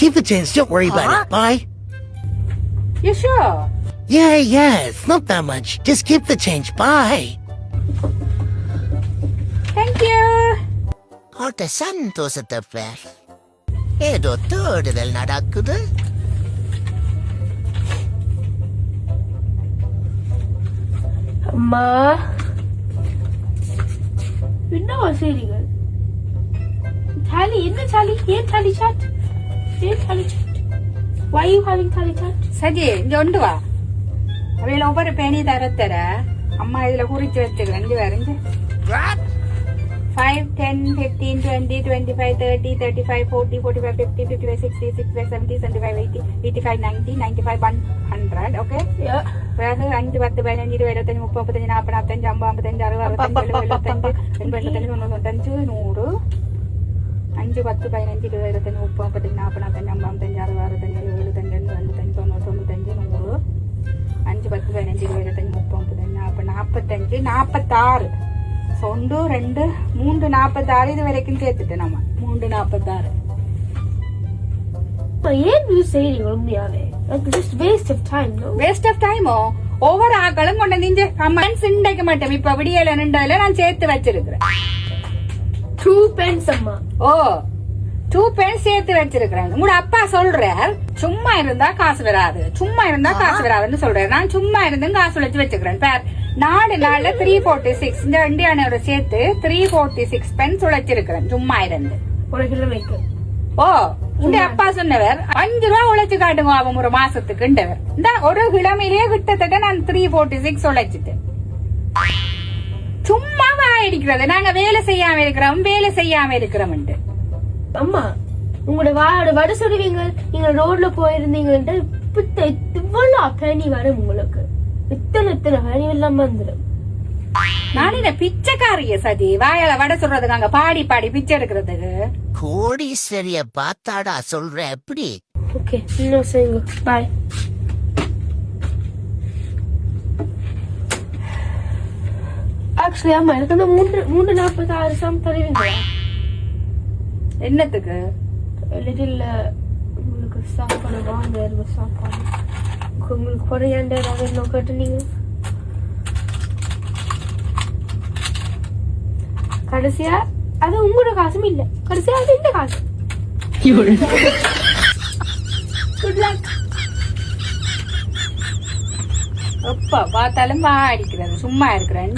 Keep the change. Don't worry about it. Bye. You sure? Yeah. It's not that much. Just keep the change. Bye. Thank you. அவட்ட சந்தோஷத்தை ஏதோ தேடுதல் நடக்குது. அம்மா என்னவா செய்றீங்க? Tally, என்ன Tally? ஏன் Tally chat? ஏன் Tally chat? Why are you having Tally chat? Saji இங்க ஒன்று வா. அவையில ஒவ்வொரு பேணி தர அம்மா இதுல குறிச்சு வச்சுக்கிறேன். இங்க வேற இங்க 5, 10, 15, 20, 25, 30, 35, 40, 45, 50, 55, 60, 65, 70, 75, 80, 85, 90, 95, 100. Okay? Yeah. பிறகு 5, 10, 15, 20, 25, 30, 40, 45, 50, 55, 60, 65, 70, 75, 80, 85, 90, 95, 10, 15, 20, 25, 30, 40, 45, 50, 55, 60, 65, 70, 75, 90, 5, 10, 15, 20, 25, 30, 40, 45, 46. 1, 2, 3, 46 இது வரைக்கும் சேர்த்துட்டேன் நம்ம 3, 46. ஏன் இது செய்றீங்க உண்மையாவே? Like just waste of time, no? Waste of time ஒவ்வொரு ஆக்களும் கொண்டு நீங்க கமெண்ட்ஸ் இண்டைக்க மாட்டேன். இப்ப விடியல நின்றதுல நான் சேர்த்து வச்சிருக்கிறேன். 2 pence அம்மா. 2 pence சேர்த்து வச்சிருக்கிறேன். உங்களோட அப்பா சொல்றார் சும்மா இருந்தா காசு வராது, சும்மா இருந்தா காசு வராதுன்னு சொல்றாரு. நான் சும்மா இருந்தும் காசு வச்சிருக்கிறேன். பேர் 4 நாள்ல 346 இந்த இந்தியானோட சேர்த்து 346 pence உழைச்சிருக்கிறேன் சும்மா இருந்து. ஒரு கிலோமீட்டர். உங்க அப்பா சொன்னவர் 5 ரூபா உழைச்சு காட்டுங்க அவன் ஒரு மாசத்துக்குண்டவர். இந்த ஒரு கிழமையிலேயே கிட்டத்தட்ட நான் 346 உழைச்சிட்டேன். சும்மா வாயடிக்கிறது. நாங்க வேலை செய்யாம இருக்கிறோம். அம்மா உங்களோட வட சொல்லுவீங்க. நீங்க ரோட்ல போயிருந்தீங்கன்ட்டு இவ்வளவு பேணி வரும் உங்களுக்கு. இத்தனை பேணி இல்லாம வந்துடும். நான் என்ன பிச்சைக்காரிய சதி வாயால வட சொல்றதுக்கு அங்க பாடி பிச்சை எடுக்கிறதுக்கு. கோடீஸ்வரிய பார்த்தாடா சொல்ற எப்படி? ஓகே இன்னும் செய்யுங்க. பாய். ஆக்சுவலி அம்மா எனக்கு வந்து 346 சம் தருவீங்களா? என்னத்துக்கு? லிட்டில் உங்களுக்கு சாப்பாடு வாங்க சாப்பாடு உங்களுக்கு குறையாண்ட இன்னும் கட்டுனீங்க. கடைசியா அது உங்களோட காசும் இல்ல, கடைசியா அது இந்த காசு. Good luck. எப்ப பார்த்தாலும் வா அடிக்கிறது. சும்மா இருக்கிறேன்.